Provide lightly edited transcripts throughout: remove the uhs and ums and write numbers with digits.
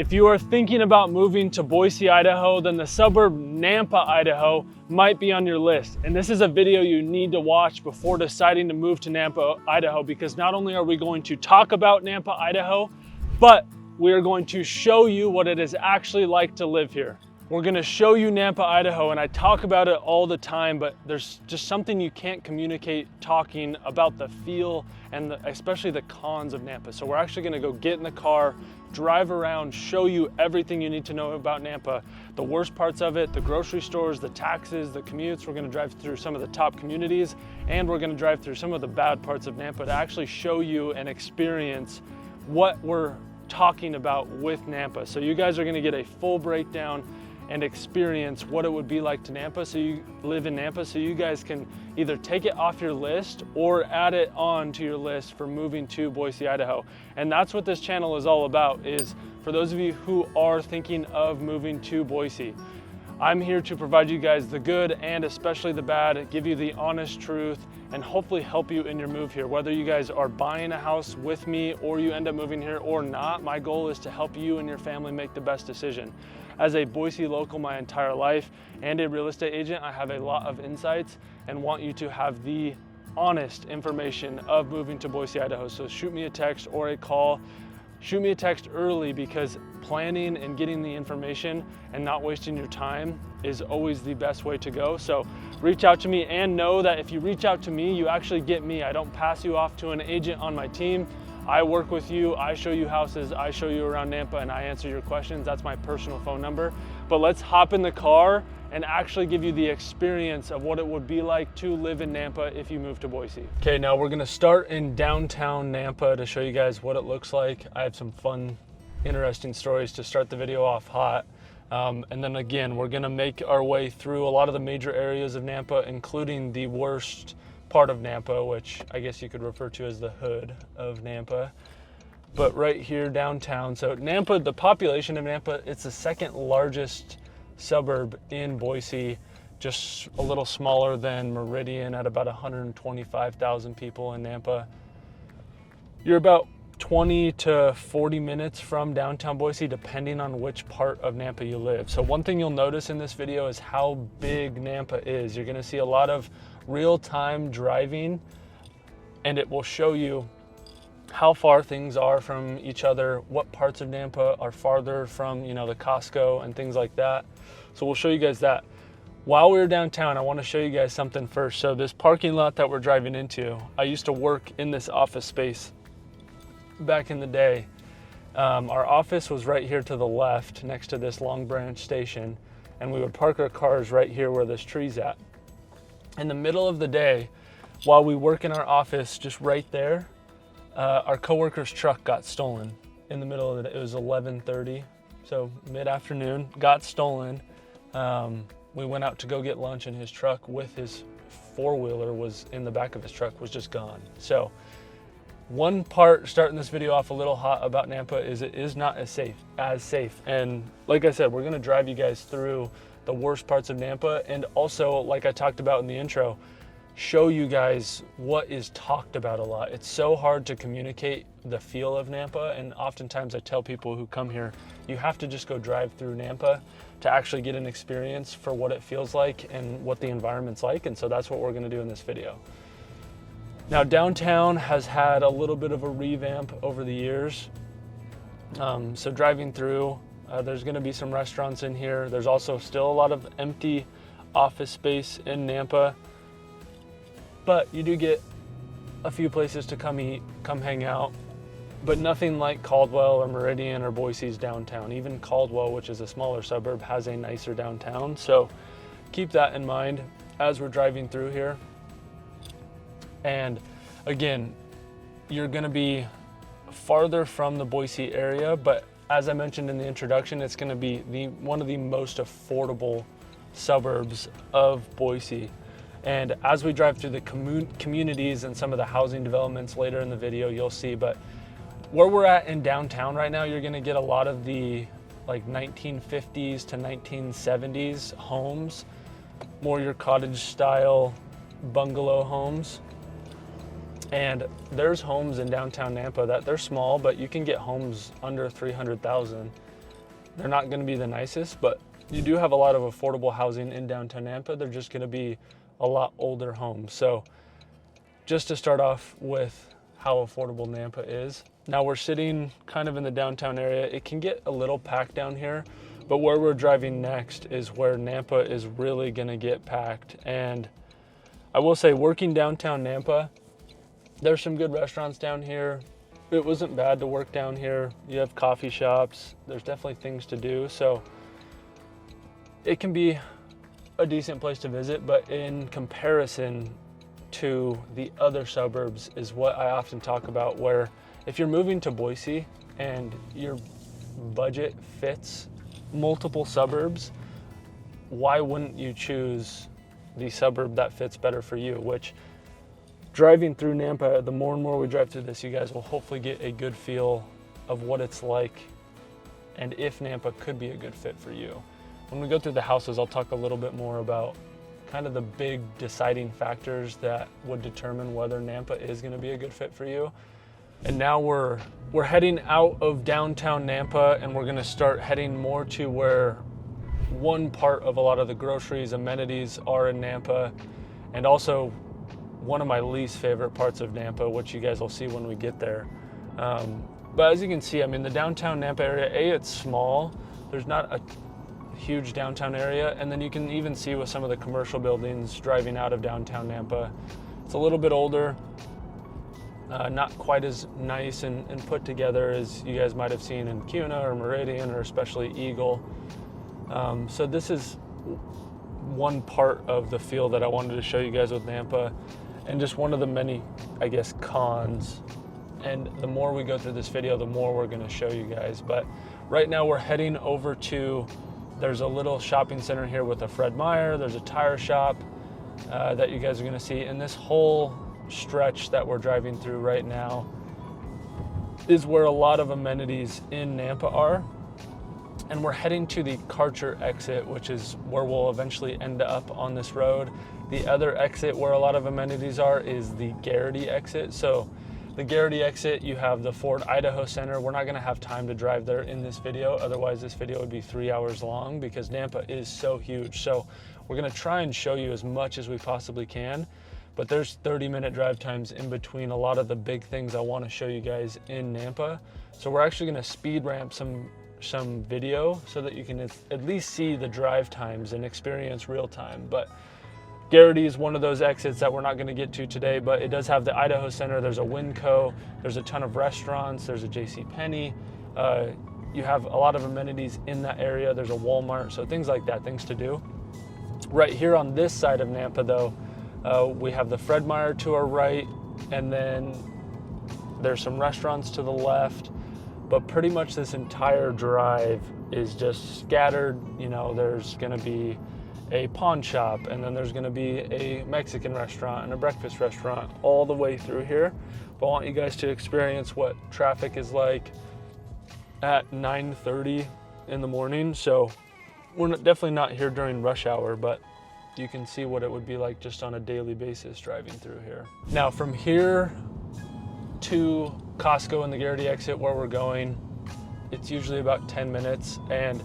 If you are thinking about moving to Boise, Idaho, then the suburb Nampa, Idaho might be on your list. And this is a video you need to watch before deciding to move to Nampa, Idaho, because not only are we going to talk about Nampa, Idaho, but we are going to show you what it is actually like to live here. We're gonna show you Nampa, Idaho, and I talk about it all the time, but there's just something you can't communicate talking about the feel and especially the cons of Nampa. So we're actually gonna go get in the car, drive around, show you everything you need to know about Nampa, the worst parts of it, the grocery stores, the taxes, the commutes. We're gonna drive through some of the top communities, and we're gonna drive through some of the bad parts of Nampa to actually show you and experience what we're talking about with Nampa. So you guys are gonna get a full breakdown and experience what it would be like to Nampa, so you live in Nampa, so you guys can either take it off your list or add it on to your list for moving to Boise, Idaho. And that's what this channel is all about, is for those of you who are thinking of moving to Boise. I'm here to provide you guys the good and especially the bad, give you the honest truth, and hopefully help you in your move here. Whether you guys are buying a house with me or you end up moving here or not, my goal is to help you and your family make the best decision. As a Boise local my entire life and a real estate agent, I have a lot of insights and want you to have the honest information of moving to Boise, Idaho. So shoot me a text or a call. Shoot me a text early, because planning and getting the information and not wasting your time is always the best way to go. So reach out to me, and know that if you reach out to me, you actually get me. I don't pass you off to an agent on my team. I work with you, I show you houses, I show you around Nampa, and I answer your questions. That's my personal phone number. But let's hop in the car and actually give you the experience of what it would be like to live in Nampa if you move to Boise. Okay, now we're gonna start in downtown Nampa to show you guys what it looks like. I have some fun, interesting stories to start the video off hot. And then again, we're gonna make our way through a lot of the major areas of Nampa, including the worst part of Nampa, which I guess you could refer to as the hood of Nampa. But right here downtown, so Nampa, the population of Nampa, it's the second largest suburb in Boise, just a little smaller than Meridian at about 125,000 people in Nampa. You're about 20 to 40 minutes from downtown Boise, depending on which part of Nampa you live. So one thing you'll notice in this video is how big Nampa is. You're gonna see a lot of real-time driving, and it will show you how far things are from each other, what parts of Nampa are farther from, the Costco and things like that. So we'll show you guys that. While we're downtown, I want to show you guys something first. So this parking lot that we're driving into, I used to work in this office space back in the day. Our office was right here to the left next to this Long Branch station, and we would park our cars right here where this tree's at. In the middle of the day, while we work in our office just right there, our coworker's truck got stolen in the middle of the day. It was 11:30, so mid-afternoon, got stolen. We went out to go get lunch, and his truck with his four-wheeler was in the back of his truck, was just gone. So one part, starting this video off a little hot about Nampa, is it is not as safe. And like I said, we're gonna drive you guys through the worst parts of Nampa, and also, like I talked about in the intro, show you guys what is talked about a lot. It's so hard to communicate the feel of Nampa, and oftentimes I tell people who come here, you have to just go drive through Nampa to actually get an experience for what it feels like and what the environment's like, and so that's what we're gonna do in this video. Now, downtown has had a little bit of a revamp over the years. So driving through, there's gonna be some restaurants in here. There's also still a lot of empty office space in Nampa, but you do get a few places to come eat, come hang out, but nothing like Caldwell or Meridian or Boise's downtown. Even Caldwell, which is a smaller suburb, has a nicer downtown. So keep that in mind as we're driving through here. And again, you're gonna be farther from the Boise area, but as I mentioned in the introduction, it's gonna be one of the most affordable suburbs of Boise. And as we drive through the communities and some of the housing developments later in the video, you'll see. But where we're at in downtown right now, you're gonna get a lot of the 1950s to 1970s homes, more your cottage style bungalow homes. And there's homes in downtown Nampa that they're small, but you can get homes under 300,000 They're not going to be the nicest, but you do have a lot of affordable housing in downtown Nampa. They're just going to be a lot older homes. So just to start off with how affordable Nampa is. Now we're sitting kind of in the downtown area. It can get a little packed down here, but where we're driving next is where Nampa is really going to get packed. And I will say, working downtown Nampa, there's some good restaurants down here. It wasn't bad to work down here. You have coffee shops. There's definitely things to do. So it can be a decent place to visit, but in comparison to the other suburbs is what I often talk about, where if you're moving to Boise and your budget fits multiple suburbs, why wouldn't you choose the suburb that fits better for you? Which, driving through Nampa, the more and more we drive through this, you guys will hopefully get a good feel of what it's like and if Nampa could be a good fit for you. When we go through the houses, I'll talk a little bit more about kind of the big deciding factors that would determine whether Nampa is going to be a good fit for you. And now we're heading out of downtown Nampa, and we're going to start heading more to where one part of a lot of the groceries, amenities are in Nampa, and also one of my least favorite parts of Nampa, which you guys will see when we get there. But as you can see, I mean, the downtown Nampa area, it's small. There's not a huge downtown area, and then you can even see with some of the commercial buildings driving out of downtown Nampa, it's a little bit older, not quite as nice and put together as you guys might have seen in Kuna or Meridian, or especially Eagle. So this is one part of the feel that I wanted to show you guys with Nampa, and just one of the many, I guess, cons. And the more we go through this video, the more we're going to show you guys. But right now we're heading over to, there's a little shopping center here with a Fred Meyer. There's a tire shop that you guys are going to see. And this whole stretch that we're driving through right now is where a lot of amenities in Nampa are. And we're heading to the Karcher exit, which is where we'll eventually end up on this road. The other exit where a lot of amenities are is the Garrity exit. So the Garrity exit, you have the Ford Idaho Center. We're not going to have time to drive there in this video. Otherwise, this video would be 3 hours long because Nampa is so huge. So we're going to try and show you as much as we possibly can. But there's 30-minute drive times in between a lot of the big things I want to show you guys in Nampa. So we're actually going to speed ramp some video so that you can at least see the drive times and experience real time. But Garrity is one of those exits that we're not going to get to today, but it does have the Idaho Center. There's a Winco. There's a ton of restaurants. There's a JCPenney. You have a lot of amenities in that area. There's a Walmart, so things like that, things to do. Right here on this side of Nampa, though, we have the Fred Meyer to our right, and then there's some restaurants to the left. But pretty much this entire drive is just scattered. You know, there's going to be a pawn shop, and then there's going to be a Mexican restaurant and a breakfast restaurant all the way through here. But I want you guys to experience what traffic is like at 9:30 in the morning. So we're definitely not here during rush hour, but you can see what it would be like just on a daily basis driving through here. Now from here to Costco and the Garrity exit where we're going, it's usually about 10 minutes. And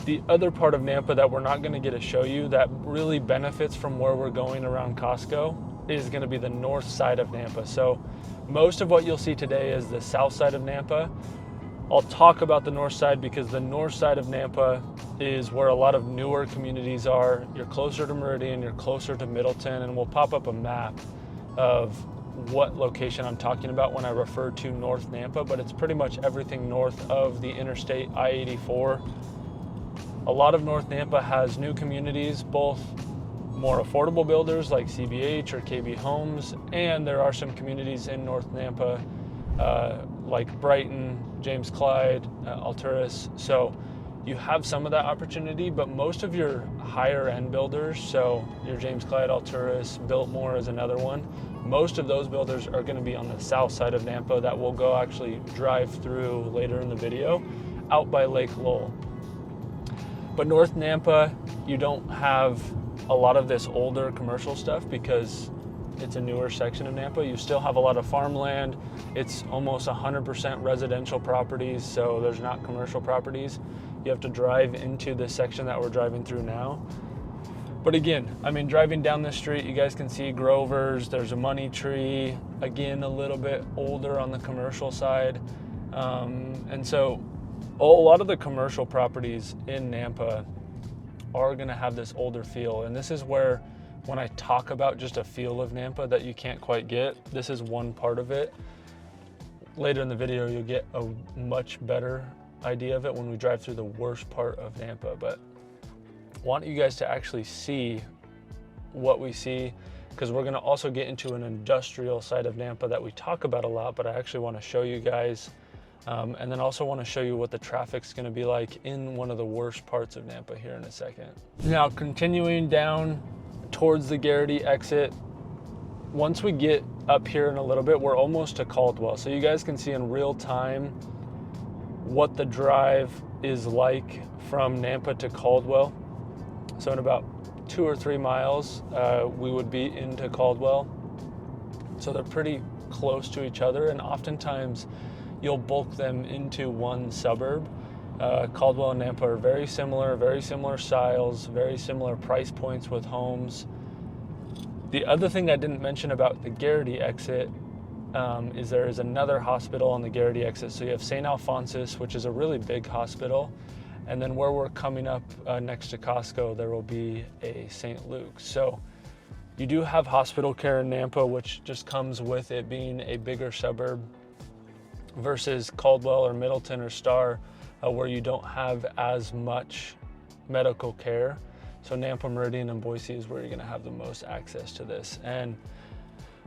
the other part of Nampa that we're not going to get to show you that really benefits from where we're going around Costco is going to be the north side of Nampa. So most of what you'll see today is the south side of Nampa. I'll talk about the north side because the north side of Nampa is where a lot of newer communities are. You're closer to Meridian, you're closer to Middleton, and we'll pop up a map of what location I'm talking about when I refer to North Nampa, but it's pretty much everything north of the interstate I-84. A lot of North Nampa has new communities, both more affordable builders like CBH or KB Homes, and there are some communities in North Nampa like Brighton, James Clyde, Alturas. So you have some of that opportunity, but most of your higher end builders, so your James Clyde, Alturas, Biltmore is another one, most of those builders are going to be on the south side of Nampa that we'll go actually drive through later in the video, out by Lake Lowell. But North Nampa, you don't have a lot of this older commercial stuff because it's a newer section of Nampa. You still have a lot of farmland. It's almost 100% residential properties, so there's not commercial properties. You have to drive into the section that we're driving through now. But again, I mean, driving down this street, you guys can see Grover's, there's a money tree, again, a little bit older on the commercial side. And so a lot of the commercial properties in Nampa are gonna have this older feel. And this is where, when I talk about just a feel of Nampa that you can't quite get, this is one part of it. Later in the video, you'll get a much better idea of it when we drive through the worst part of Nampa. But I want you guys to actually see what we see, because we're gonna also get into an industrial side of Nampa that we talk about a lot, but I actually wanna show you guys. And then also wanna show you what the traffic's gonna be like in one of the worst parts of Nampa here in a second. Now, continuing down towards the Garrity exit, once we get up here in a little bit, we're almost to Caldwell. So you guys can see in real time what the drive is like from Nampa to Caldwell. So in about 2 or 3 miles, we would be into Caldwell. So they're pretty close to each other, and oftentimes you'll bulk them into one suburb. Caldwell and Nampa are very similar styles, very similar price points with homes. The other thing I didn't mention about the Garrity exit is there is another hospital on the Garrity exit. So you have St. Alphonsus, which is a really big hospital. And then where we're coming up next to Costco, there will be a St. Luke's. So you do have hospital care in Nampa, which just comes with it being a bigger suburb, versus Caldwell or Middleton or Star, where you don't have as much medical care. So Nampa, Meridian, and Boise is where you're gonna have the most access to this. And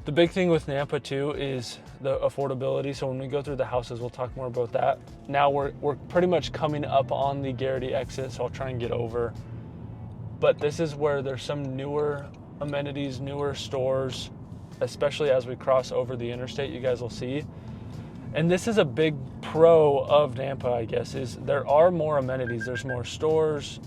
the big thing with Nampa too is the affordability. So when we go through the houses, we'll talk more about that. Now we're pretty much coming up on the Garrity exit, so I'll try and get over. But this is where there's some newer amenities, newer stores, especially as we cross over the interstate, you guys will see. And this is a big pro of Nampa, I guess, is there are more amenities. There's more stores.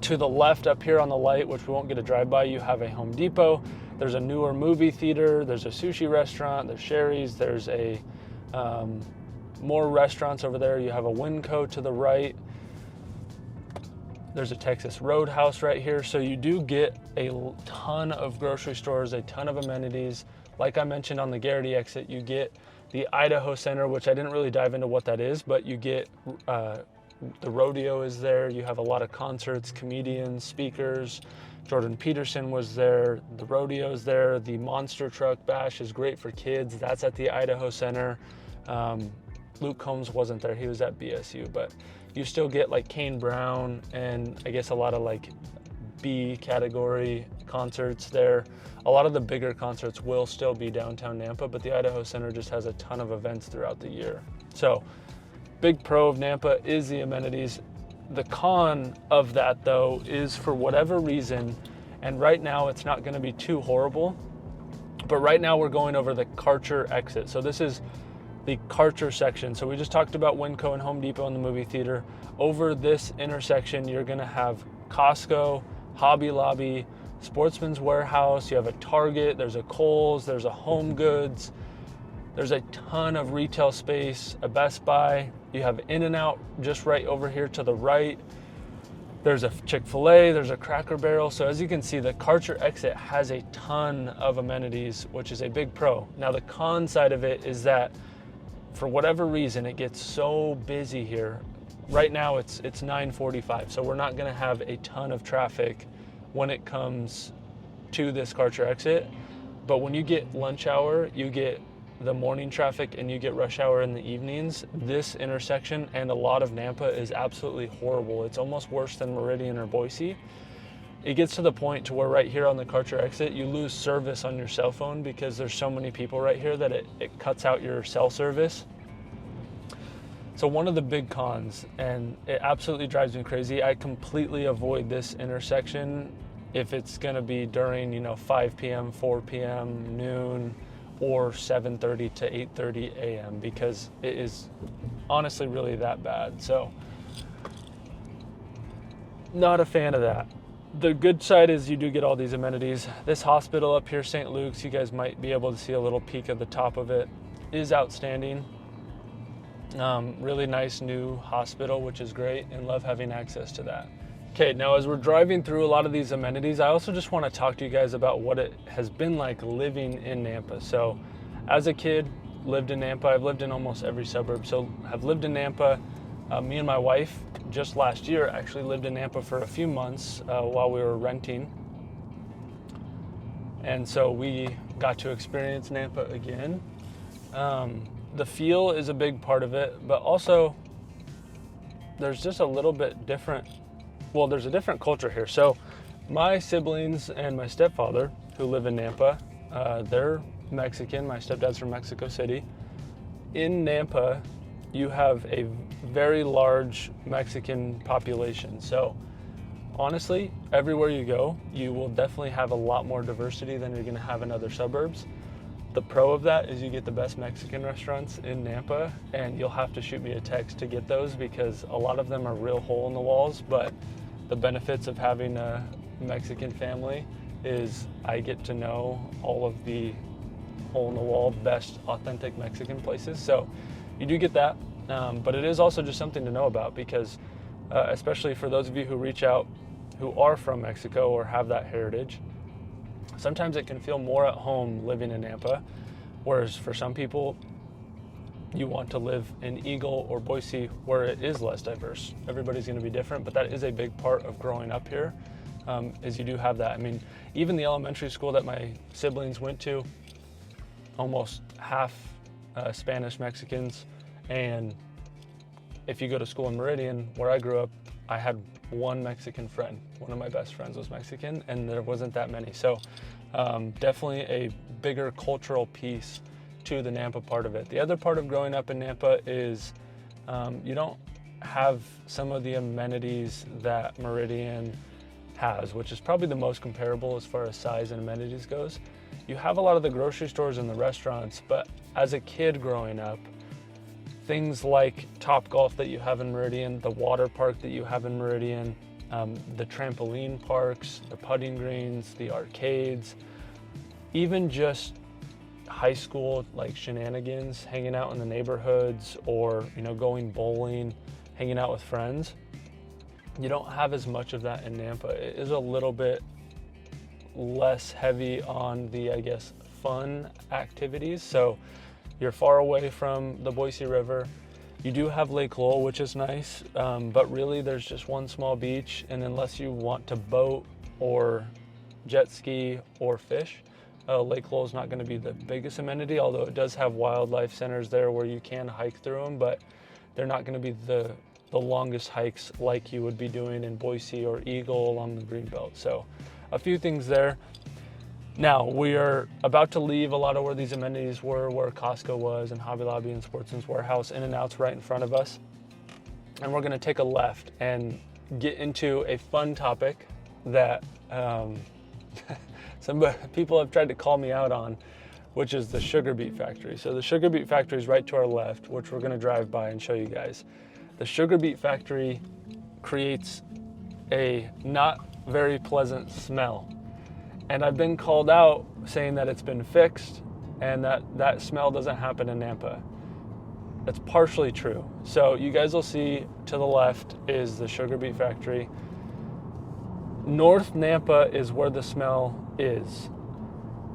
To the left up here on the light, which we won't get a drive-by, you have a Home Depot. There's a newer movie theater. There's a sushi restaurant. There's Sherry's. There's a more restaurants over there. You have a Winco to the right. There's a Texas Roadhouse right here. So you do get a ton of grocery stores, a ton of amenities. Like I mentioned on the Garrity exit, you get the Idaho Center, which I didn't really dive into what that is, but you get the rodeo is there. You have a lot of concerts, comedians, speakers. Jordan Peterson was there. The rodeo is there. The Monster Truck Bash is great for kids. That's at the Idaho Center. Luke Combs wasn't there. He was at BSU, but you still get like Kane Brown and I guess a lot of like B category concerts there. A lot of the bigger concerts will still be downtown Nampa, but the Idaho Center just has a ton of events throughout the year. So big pro of Nampa is the amenities. The con of that though is, for whatever reason, and right now it's not gonna be too horrible, but right now we're going over the Karcher exit. So this is the Karcher section. So we just talked about Winco and Home Depot and the movie theater. Over this intersection, you're gonna have Costco, Hobby Lobby, Sportsman's Warehouse, you have a Target, there's a Kohl's, there's a Home Goods, there's a ton of retail space, a Best Buy, you have In-N-Out just right over here to the right. There's a Chick-fil-A, there's a Cracker Barrel. So as you can see, the Karcher exit has a ton of amenities, which is a big pro. Now the con side of it is that for whatever reason, it gets so busy here. Right now it's 9:45, so we're not gonna have a ton of traffic when it comes to this Karcher exit. But when you get lunch hour, you get the morning traffic and you get rush hour in the evenings, this intersection and a lot of Nampa is absolutely horrible. It's almost worse than Meridian or Boise. It gets to the point to where right here on the Karcher exit, you lose service on your cell phone because there's so many people right here that it cuts out your cell service. So one of the big cons, and it absolutely drives me crazy, I completely avoid this intersection if it's gonna be during 5 p.m., 4 p.m., noon, or 7:30 to 8:30 a.m. because it is honestly really that bad. So not a fan of that. The good side is you do get all these amenities. This hospital up here, St. Luke's, you guys might be able to see a little peek of the top of it, is outstanding. Really nice new hospital, which is great, and love having access to that. Okay, now as we're driving through a lot of these amenities, I also just want to talk to you guys about what it has been like living in Nampa. So as a kid, lived in Nampa. I've lived in almost every suburb, so I've lived in Nampa. Me and my wife just last year actually lived in Nampa for a few months while we were renting. And so we got to experience Nampa again. The feel is a big part of it, but also there's just a little bit different, well, there's a different culture here. So my siblings and my stepfather who live in Nampa, they're Mexican. My stepdad's from Mexico City. In Nampa, you have a very large Mexican population. So honestly, everywhere you go, you will definitely have a lot more diversity than you're gonna have in other suburbs. The pro of that is you get the best Mexican restaurants in Nampa, and you'll have to shoot me a text to get those because a lot of them are real hole in the walls, but the benefits of having a Mexican family is I get to know all of the hole in the wall, best authentic Mexican places. So you do get that, but it is also just something to know about because especially for those of you who reach out who are from Mexico or have that heritage, sometimes it can feel more at home living in Nampa, whereas for some people, you want to live in Eagle or Boise where it is less diverse. Everybody's going to be different, but that is a big part of growing up here, is you do have that. I mean, even the elementary school that my siblings went to, almost half Spanish Mexicans, and if you go to school in Meridian, where I grew up, I had one Mexican friend. One of my best friends was Mexican, and there wasn't that many. So definitely a bigger cultural piece to the Nampa part of it. The other part of growing up in Nampa is you don't have some of the amenities that Meridian has, which is probably the most comparable as far as size and amenities goes. You have a lot of the grocery stores and the restaurants, but as a kid growing up, things like Topgolf that you have in Meridian, the water park that you have in Meridian, the trampoline parks, the putting greens, the arcades, even just high school like shenanigans, hanging out in the neighborhoods or, you know, going bowling, hanging out with friends. You don't have as much of that in Nampa. It is a little bit less heavy on the, I guess, fun activities. So you're far away from the Boise River. You do have Lake Lowell, which is nice, but really there's just one small beach, and unless you want to boat or jet ski or fish, Lake Lowell is not going to be the biggest amenity, although it does have wildlife centers there where you can hike through them, but they're not going to be the longest hikes like you would be doing in Boise or Eagle along the Greenbelt. So a few things there. Now, we are about to leave a lot of where these amenities were, where Costco was and Hobby Lobby and Sportsman's Warehouse, In-N-Out's right in front of us. And we're gonna take a left and get into a fun topic that some people have tried to call me out on, which is the sugar beet factory. So the sugar beet factory is right to our left, which we're gonna drive by and show you guys. The sugar beet factory creates a not very pleasant smell. And I've been called out saying that it's been fixed and that smell doesn't happen in Nampa. That's partially true. So you guys will see to the left is the sugar beet factory. North Nampa is where the smell is.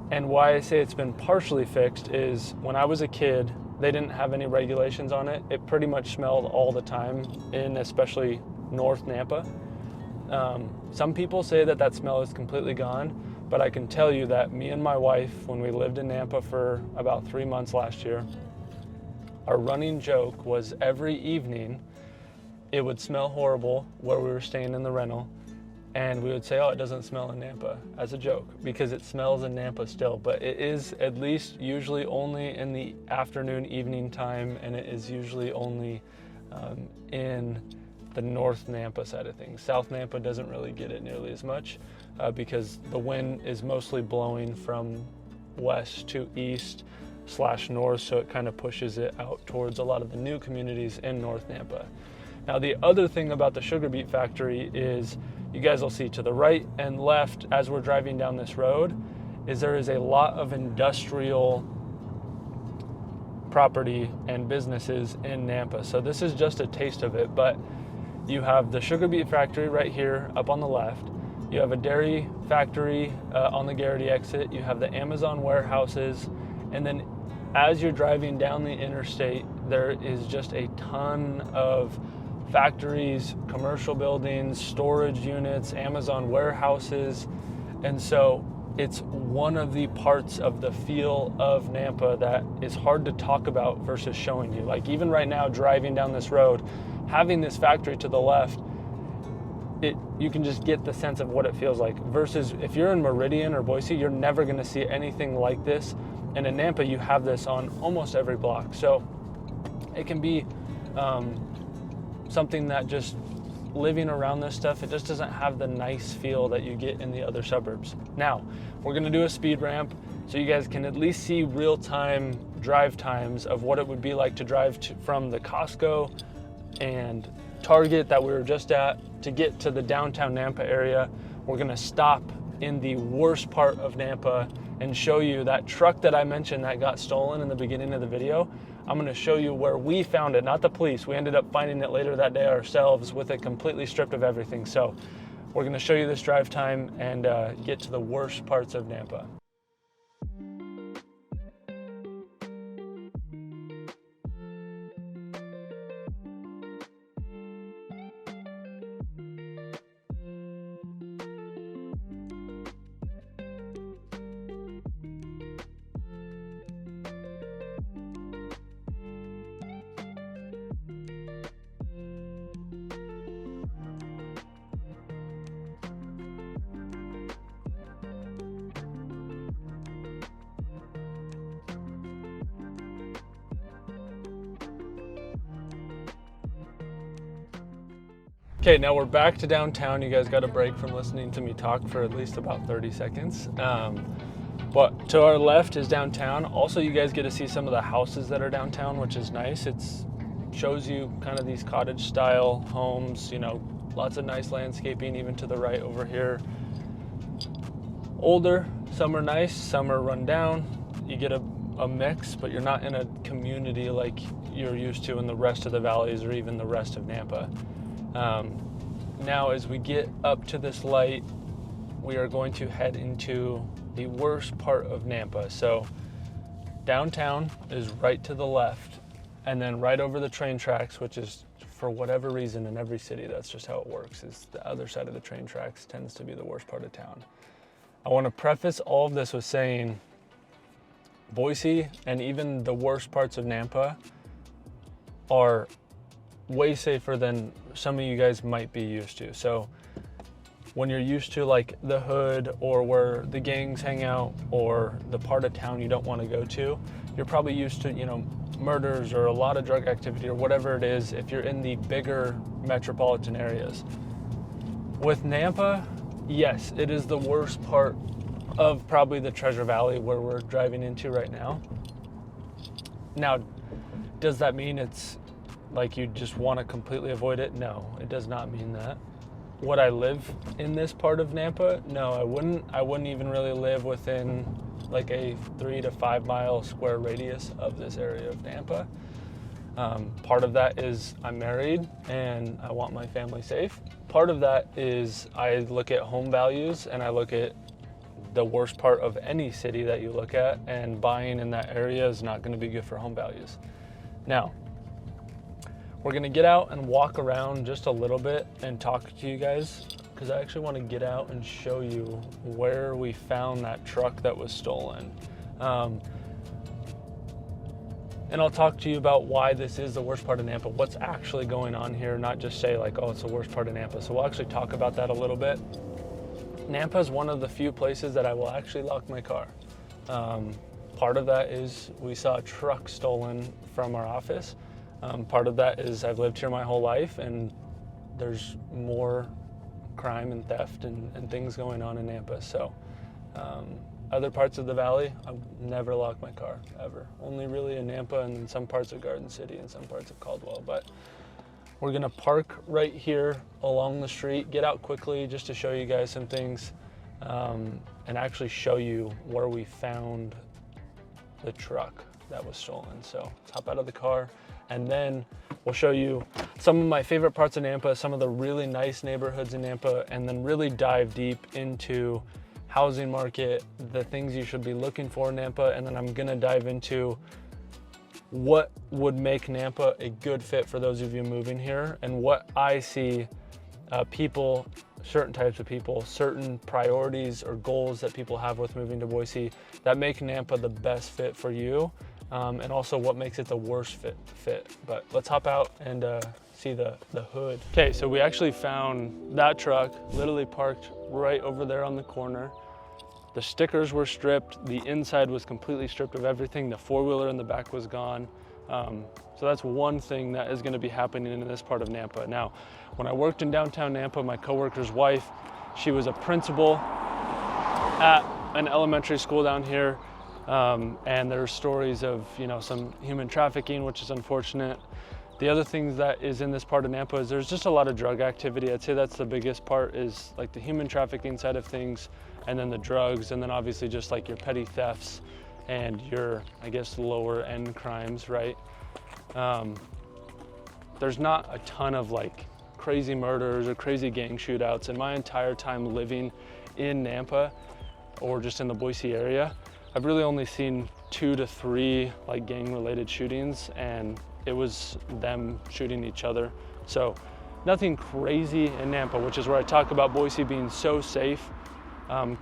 And why I say it's been partially fixed is when I was a kid, they didn't have any regulations on it. It pretty much smelled all the time in especially North Nampa. Some people say that smell is completely gone, but I can tell you that me and my wife, when we lived in Nampa for about 3 months last year, our running joke was every evening it would smell horrible where we were staying in the rental, and we would say, oh, it doesn't smell in Nampa, as a joke, because it smells in Nampa still, but it is at least usually only in the afternoon, evening time, and it is usually only in the North Nampa side of things. South Nampa doesn't really get it nearly as much because the wind is mostly blowing from west to east / north, so it kind of pushes it out towards a lot of the new communities in North Nampa. Now, the other thing about the sugar beet factory is you guys will see to the right and left as we're driving down this road is there is a lot of industrial property and businesses in Nampa. So this is just a taste of it, but you have the sugar beet factory right here up on the left. You have a dairy factory on the Garrity exit. You have the Amazon warehouses. And then as you're driving down the interstate, there is just a ton of factories, commercial buildings, storage units, Amazon warehouses. And so it's one of the parts of the feel of Nampa that is hard to talk about versus showing you. Like even right now, driving down this road, having this factory to the left, you can just get the sense of what it feels like. Versus if you're in Meridian or Boise, you're never gonna see anything like this. And in Nampa, you have this on almost every block. So it can be something that just living around this stuff, it just doesn't have the nice feel that you get in the other suburbs. Now, we're gonna do a speed ramp so you guys can at least see real-time drive times of what it would be like to drive from the Costco and Target that we were just at to get to the downtown Nampa area. We're gonna stop in the worst part of Nampa and show you that truck that I mentioned that got stolen in the beginning of the video. I'm gonna show you where we found it, not the police. We ended up finding it later that day ourselves with it completely stripped of everything. So we're gonna show you this drive time and get to the worst parts of Nampa. Okay, now we're back to downtown. You guys got a break from listening to me talk for at least about 30 seconds. But to our left is downtown. Also, you guys get to see some of the houses that are downtown, which is nice. It shows you kind of these cottage style homes, you know, lots of nice landscaping even to the right over here. Older, some are nice, some are run down. You get a mix, but you're not in a community like you're used to in the rest of the valleys or even the rest of Nampa. Now as we get up to this light, we are going to head into the worst part of Nampa. So downtown is right to the left, and then right over the train tracks, which is for whatever reason in every city, that's just how it works, is the other side of the train tracks tends to be the worst part of town. I want to preface all of this with saying Boise and even the worst parts of Nampa are way safer than some of you guys might be used to. So when you're used to like the hood or where the gangs hang out or the part of town you don't want to go to, you're probably used to, you know, murders or a lot of drug activity or whatever it is if you're in the bigger metropolitan areas. With Nampa, yes, it is the worst part of probably the Treasure Valley where we're driving into right now. Now, does that mean it's like you just want to completely avoid it? No, it does not mean that. Would I live in this part of Nampa? No, I wouldn't. I wouldn't even really live within like a 3 to 5 mile square radius of this area of Nampa. Part of that is I'm married and I want my family safe. Part of that is I look at home values and I look at the worst part of any city that you look at, and buying in that area is not going to be good for home values. Now, we're gonna get out and walk around just a little bit and talk to you guys, because I actually want to get out and show you where we found that truck that was stolen. And I'll talk to you about why this is the worst part of Nampa, what's actually going on here, not just say like, oh, it's the worst part of Nampa. So we'll actually talk about that a little bit. Nampa is one of the few places that I will actually lock my car. Part of that is we saw a truck stolen from our office. Part of that is I've lived here my whole life and there's more crime and theft and things going on in Nampa. So other parts of the valley, I've never locked my car, ever. Only really in Nampa and in some parts of Garden City and some parts of Caldwell. But We're gonna park right here along the street, get out quickly just to show you guys some things, and actually show you where we found the truck that was stolen. So let's hop out of the car, and then we'll show you some of my favorite parts of Nampa, some of the really nice neighborhoods in Nampa, and then really dive deep into housing market, the things you should be looking for in Nampa, and then I'm gonna dive into what would make Nampa a good fit for those of you moving here, and what I see people, certain types of people, certain priorities or goals that people have with moving to Boise that make Nampa the best fit for you, and also what makes it the worst fit. But let's hop out and see the hood. Okay, so we actually found that truck literally parked right over there on the corner. The stickers were stripped, the inside was completely stripped of everything, the four-wheeler in the back was gone. So that's one thing that is gonna be happening in this part of Nampa. Now, when I worked in downtown Nampa, my coworker's wife, she was a principal at an elementary school down here, and there are stories of, you know, some human trafficking, which is unfortunate. The other thing that is in this part of Nampa is there's just a lot of drug activity. I'd say that's the biggest part, is like the human trafficking side of things, and then the drugs, and then obviously just like your petty thefts and your, I guess, lower end crimes, right? There's not a ton of like crazy murders or crazy gang shootouts. In my entire time living in Nampa or just in the Boise area, I've really only seen 2 to 3 like gang related shootings, and it was them shooting each other. So nothing crazy in Nampa, which is where I talk about Boise being so safe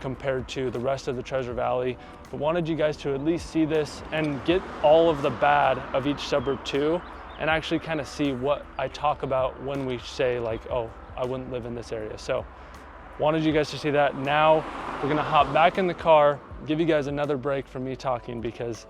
compared to the rest of the Treasure Valley. But wanted you guys to at least see this and get all of the bad of each suburb too, and actually kind of see what I talk about when we say like, oh, I wouldn't live in this area. So wanted you guys to see that. Now we're gonna hop back in the car, give you guys another break from me talking, because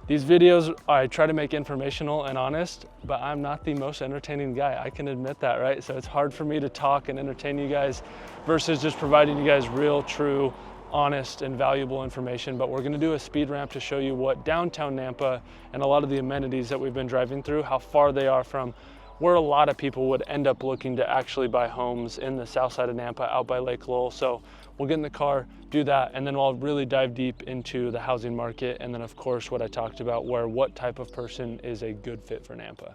these videos, I try to make informational and honest, but I'm not the most entertaining guy. I can admit that, right? So it's hard for me to talk and entertain you guys versus just providing you guys real, true, honest, and valuable information. But we're gonna do a speed ramp to show you what downtown Nampa and a lot of the amenities that we've been driving through, how far they are from where a lot of people would end up looking to actually buy homes in the south side of Nampa, out by Lake Lowell. So we'll get in the car, do that, and then we'll really dive deep into the housing market, and then of course what I talked about, where what type of person is a good fit for Nampa.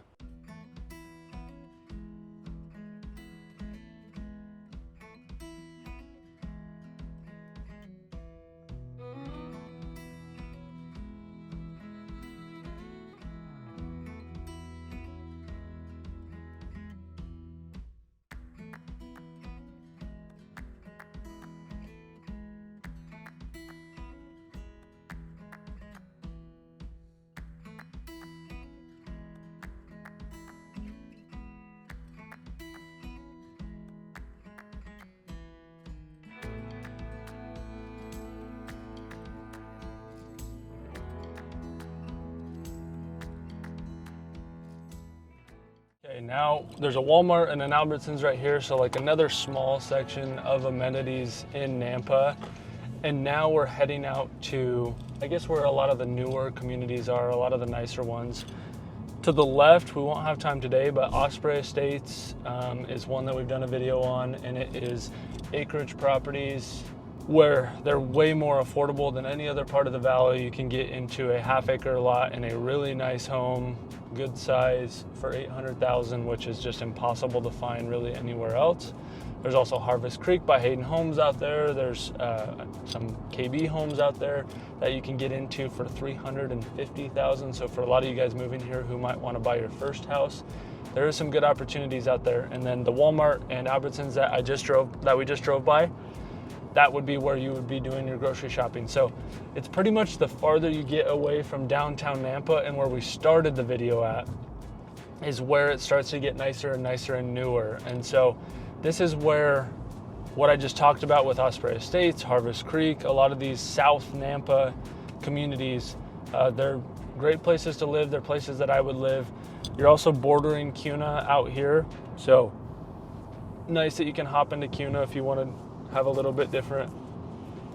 Okay, now there's a Walmart and an Albertsons right here, so like another small section of amenities in Nampa. And now we're heading out to, I guess, where a lot of the newer communities are, a lot of the nicer ones. To the left, we won't have time today, but Osprey Estates is one that we've done a video on, and it is acreage properties where they're way more affordable than any other part of the valley. You can get into a half-acre lot in a really nice home, good size, for $800,000, which is just impossible to find really anywhere else. There's also Harvest Creek by Hayden Homes out there. There's some KB homes out there that you can get into for $350,000. So for a lot of you guys moving here who might want to buy your first house, there is some good opportunities out there. And then the Walmart and Albertsons that we just drove by, that would be where you would be doing your grocery shopping. So it's pretty much the farther you get away from downtown Nampa and where we started the video at is where it starts to get nicer and nicer and newer. And so this is where what I just talked about with Osprey Estates, Harvest Creek, a lot of these South Nampa communities, they're great places to live. They're places that I would live. You're also bordering Kuna out here. So nice that you can hop into Kuna if you want to have a little bit different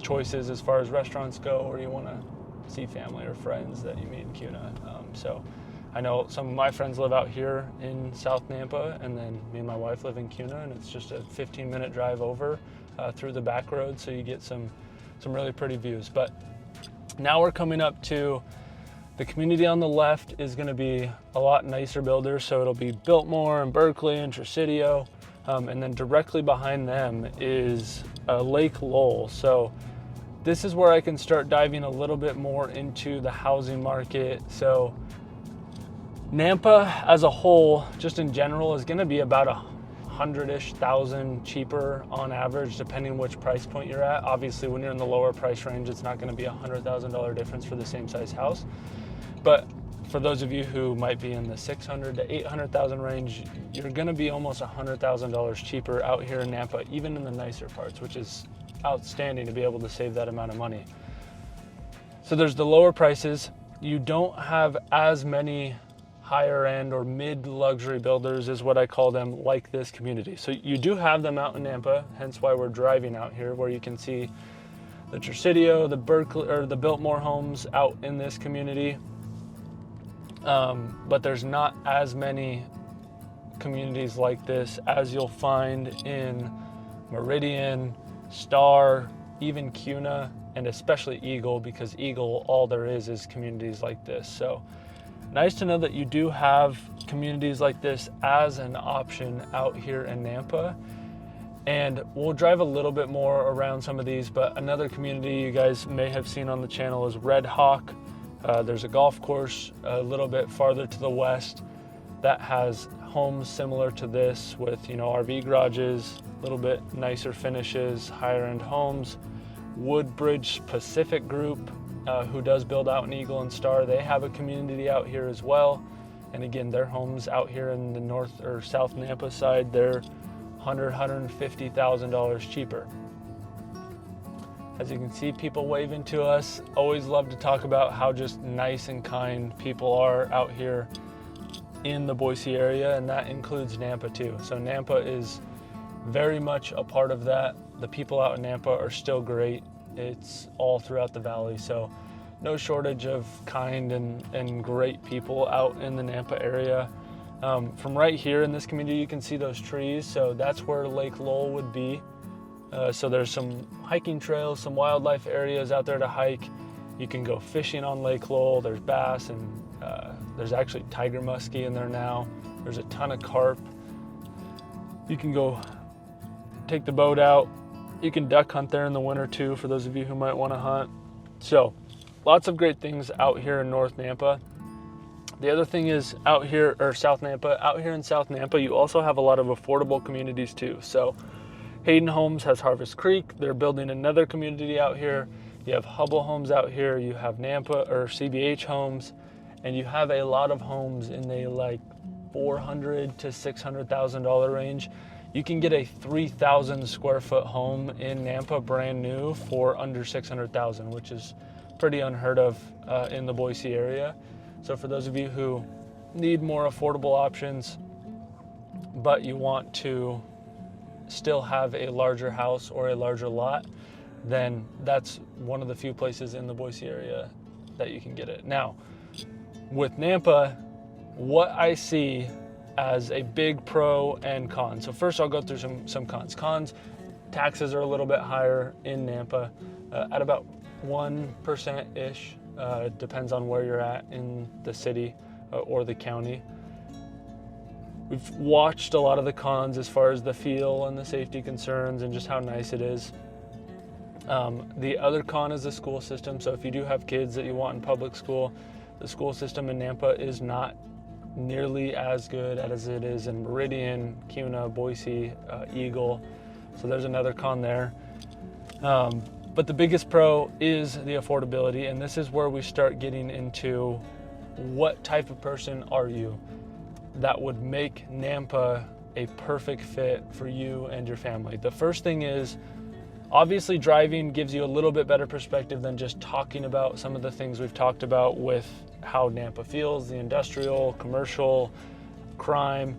choices as far as restaurants go, or you want to see family or friends that you meet in Kuna. So I know some of my friends live out here in South Nampa, and then me and my wife live in Kuna, and it's just a 15-minute drive over through the back road, so you get some really pretty views. But now we're coming up to the community on the left is going to be a lot nicer builders, so it'll be Biltmore and Berkeley and Tresidio, and then directly behind them is Lake Lowell. So this is where I can start diving a little bit more into the housing market. So Nampa as a whole, just in general, is going to be about $100,000 cheaper on average, depending which price point you're at. Obviously, when you're in the lower price range, it's not going to be $100,000 difference for the same size house. But for those of you who might be in the $600,000 to $800,000 range, you're going to be almost $100,000 cheaper out here in Nampa, even in the nicer parts, which is outstanding to be able to save that amount of money. So there's the lower prices. You don't have as many higher end or mid luxury builders, is what I call them, like this community. So you do have them out in Nampa, hence why we're driving out here, where you can see the Tresidio, the Berkeley, or the Biltmore homes out in this community. But there's not as many communities like this as you'll find in Meridian, Star, even Kuna, and especially Eagle, because Eagle, all there is communities like this. So nice to know that you do have communities like this as an option out here in Nampa. And we'll drive a little bit more around some of these, but another community you guys may have seen on the channel is Red Hawk. There's a golf course a little bit farther to the west that has homes similar to this with, you know, RV garages, a little bit nicer finishes, higher end homes. Woodbridge Pacific Group, who does build out in Eagle and Star, they have a community out here as well. And again, their homes out here in the north or south Nampa side, they're $150,000 cheaper. As you can see, people waving to us. Always love to talk about how just nice and kind people are out here in the Boise area, and that includes Nampa too. So Nampa is very much a part of that. The people out in Nampa are still great. It's all throughout the valley, so no shortage of kind and great people out in the Nampa area. From right here in this community, you can see those trees, so that's where Lake Lowell would be. So there's some hiking trails, some wildlife areas out there to hike. You can go fishing on Lake Lowell. There's bass, and there's actually tiger muskie in there now. There's a ton of carp. You can go take the boat out. You can duck hunt there in the winter too, for those of you who might want to hunt. So lots of great things out here in North Nampa. The other thing is out here, or South Nampa, out here in South Nampa, you also have a lot of affordable communities too. So Hayden Homes has Harvest Creek. They're building another community out here. You have Hubble Homes out here. You have Nampa or CBH Homes, and you have a lot of homes in the like $400,000 to $600,000 range. You can get a 3,000 square foot home in Nampa brand new for under $600,000, which is pretty unheard of in the Boise area. So for those of you who need more affordable options, but you want to still have a larger house or a larger lot, then that's one of the few places in the Boise area that you can get it. Now, with Nampa, what I see as a big pro and con. So first I'll go through some cons. Cons, taxes are a little bit higher in Nampa, at about 1%-ish. Depends on where you're at in the city or the county. We've watched a lot of the cons as far as the feel and the safety concerns and just how nice it is. The other con is the school system. So if you do have kids that you want in public school, the school system in Nampa is not nearly as good as it is in Meridian, Kuna, Boise, Eagle. So there's another con there. But the biggest pro is the affordability, and this is where we start getting into what type of person are you that would make Nampa a perfect fit for you and your family. The first thing is, obviously driving gives you a little bit better perspective than just talking about some of the things we've talked about with how Nampa feels, the industrial, commercial, crime.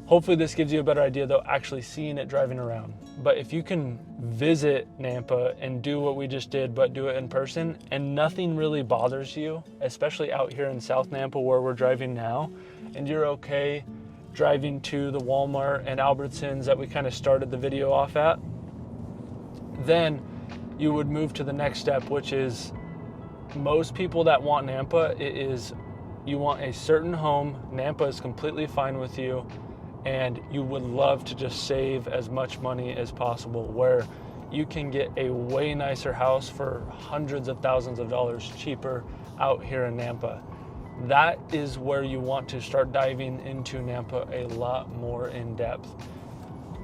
Hopefully this gives you a better idea though, actually seeing it driving around. But if you can visit Nampa and do what we just did, but do it in person, and nothing really bothers you, especially out here in South Nampa where we're driving now, and you're okay driving to the Walmart and Albertsons that we kind of started the video off at, then you would move to the next step, which is most people that want Nampa, it is you want a certain home. Nampa is completely fine with you, and you would love to just save as much money as possible, where you can get a way nicer house for hundreds of thousands of dollars cheaper out here in Nampa. That is where you want to start diving into Nampa a lot more in depth.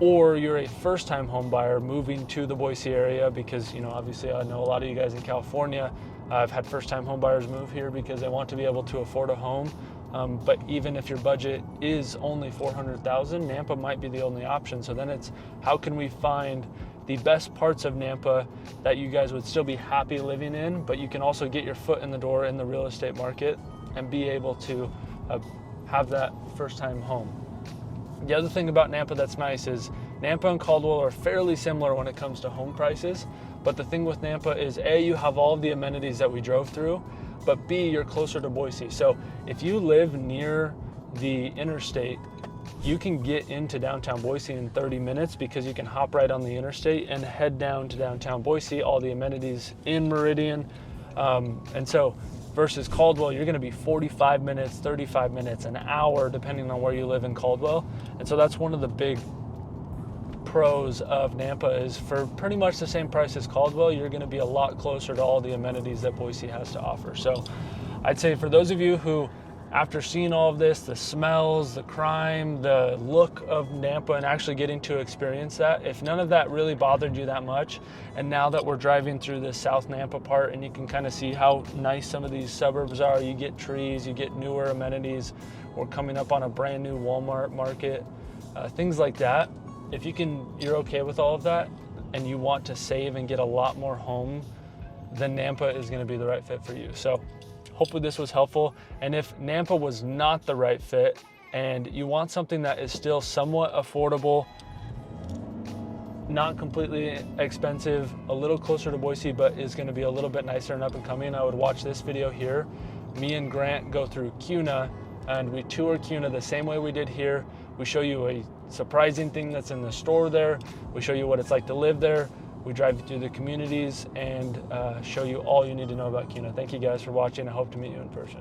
Or you're a first-time home buyer moving to the Boise area, because, you know, obviously I know a lot of you guys in California. I've had first-time home buyers move here because they want to be able to afford a home. But even if your budget is only $400,000, Nampa might be the only option. So then it's, how can we find the best parts of Nampa that you guys would still be happy living in, but you can also get your foot in the door in the real estate market and be able to have that first-time home. The other thing about Nampa that's nice is Nampa and Caldwell are fairly similar when it comes to home prices. But the thing with Nampa is A, you have all of the amenities that we drove through, but B, you're closer to Boise. So if you live near the interstate, you can get into downtown Boise in 30 minutes because you can hop right on the interstate and head down to downtown Boise, all the amenities in Meridian. And so versus Caldwell, you're gonna be 45 minutes, 35 minutes, an hour, depending on where you live in Caldwell. And so that's one of the big pros of Nampa, is for pretty much the same price as Caldwell, you're gonna be a lot closer to all the amenities that Boise has to offer. So I'd say for those of you who, after seeing all of this, the smells, the crime, the look of Nampa, and actually getting to experience that, if none of that really bothered you that much, and now that we're driving through this South Nampa part and you can kind of see how nice some of these suburbs are, you get trees, you get newer amenities, we're coming up on a brand new Walmart market, things like that. If you're okay with all of that and you want to save and get a lot more home, then Nampa is gonna be the right fit for you. So hopefully this was helpful. And if Nampa was not the right fit and you want something that is still somewhat affordable, not completely expensive, a little closer to Boise, but is gonna be a little bit nicer and up and coming, I would watch this video here. Me and Grant go through Kuna and we tour Kuna the same way we did here. We show you a surprising thing that's in the store there. We show you what it's like to live there. We drive you through the communities and show you all you need to know about Kuna. Thank you guys for watching. I hope to meet you in person.